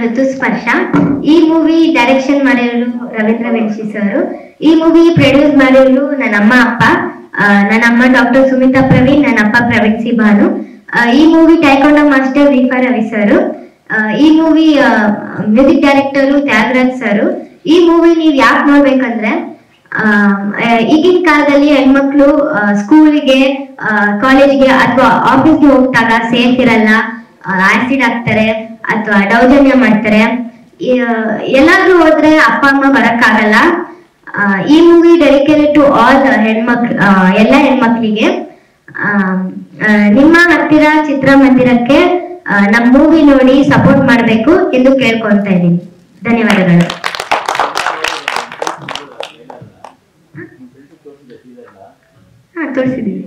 ಋತುಸ್ಪರ್ಶ. ಈ movie direction ಮಾಡಿರೋರು Ravindra Venki sir. ಈ ಮೂವಿ ಪ್ರೊಡ್ಯೂಸ್ ಮಾಡಿರೋರು ನನ್ನ ಅಮ್ಮ ಅಪ್ಪ. ನನ್ನ ಅಮ್ಮ ಡಾಕ್ಟರ್ ಸುಮಿತಾ ಪ್ರವೀಣ್, ನನ್ನ ಅಪ್ಪ ಪ್ರವೀಣ್ ಸಿ ಭಾನು. ಈ ಮೂವಿ ಟೈಕೊಂಡ ಮಾಸ್ಟರ್ ವಿಫಾ ರವಿ ಸರ್. ಈ movie music director Thyagaraj sir. ಈ ಮೂವಿ ನೀವ್ ಯಾಕೆ ನೋಡ್ಬೇಕಂದ್ರೆ, ಈಗಿನ ಕಾಲದಲ್ಲಿ ಹೆಣ್ಮಕ್ಳು ಸ್ಕೂಲಿಗೆ, ಕಾಲೇಜ್ಗೆ ಅಥವಾ ಆಫೀಸ್ಗೆ ಹೋಗ್ತಾಗ ಸೇಫ್ ಇರಲ್ಲ, ಆಸಿಡ್ ಹಾಕ್ತಾರೆ ಅಥವಾ ದೌರ್ಜನ್ಯ ಮಾಡ್ತಾರೆ. ಎಲ್ಲಾದ್ರೂ ಹೋದ್ರೆ ಅಪ್ಪ ಅಮ್ಮ ಬರಕ್ಕಾಗಲ್ಲ. ಈ ಮೂವಿ ಡೆಡಿಕೇಟೆಡ್ ಟು ಆಲ್ ಎಲ್ಲ ಹೆಣ್ಮಕ್ಳಿಗೆ. ನಿಮ್ಮ ಹತ್ತಿರ ಚಿತ್ರಮಂದಿರಕ್ಕೆ ನಮ್ಮ ಮೂವಿ ನೋಡಿ ಸಪೋರ್ಟ್ ಮಾಡಬೇಕು ಎಂದು ಕೇಳ್ಕೊಂತ ಇದ್ದೀನಿ. ಧನ್ಯವಾದಗಳು. ತೋರಿಸಿದೀವಿ,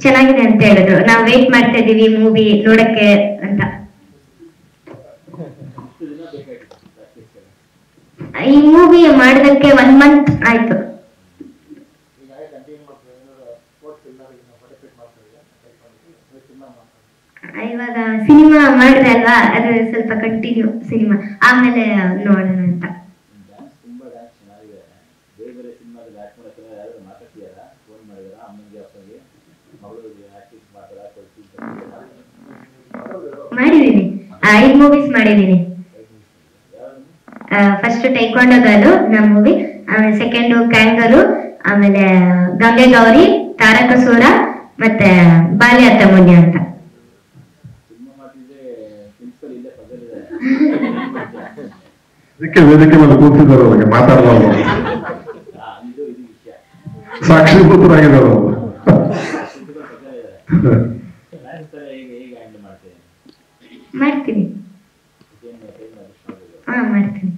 ಚೆನ್ನಾಗಿದೆ ಅಂತ ಹೇಳಿದ್ರು. ನಾವು ವೇಟ್ ಮಾಡ್ತಾ ಇದೀವಿ ಮೂವಿ ನೋಡಕ್ಕೆ ಅಂತ. ಈ ಮೂವಿ ಮಾಡೋದಕ್ಕೆ 1 month ಆಯ್ತು. ಇವಾಗ ಸಿನಿಮಾ ಮಾಡಿದೆ ಅಲ್ವಾ, ಅದು ಸ್ವಲ್ಪ ಕಂಟಿನ್ಯೂ ಸಿನಿಮಾ ಆಮೇಲೆ ನೋಡೋಣ ಅಂತ. ಮಾಡಿದೀನಿ, 5 ಮೂವೀಸ್ ಮಾಡಿದೀನಿ. ಫಸ್ಟ್ ಟೈಕೊಂಡೋ ಗರ್ಲ್ ನಮ್ಮ ಮೂವಿ, ಆಮೇಲೆ ಸೆಕೆಂಡು ಕ್ಯಾಂಗರು, ಆಮೇಲೆ ಗಂಗೆ ಗೌರಿ, ತಾರಕಸೂರ, ಮತ್ತೆ ಬಾಲ್ಯ ತಮುನ್ಯ ಅಂತ. ಇದಕ್ಕೆ ವೇದಿಕೆ ಮೇಲೆ ಕೂತಿದ್ದಾರೆ, ಅವ್ರಿಗೆ ಮಾತಾಡಬಾರ್ದು, ಸಾಕ್ಷೀಭೂತರಾಗಿದ್ದಾರೆ ಅವರು. ಮಾಡ್ತೀನಿ, ಮಾಡ್ತೀನಿ.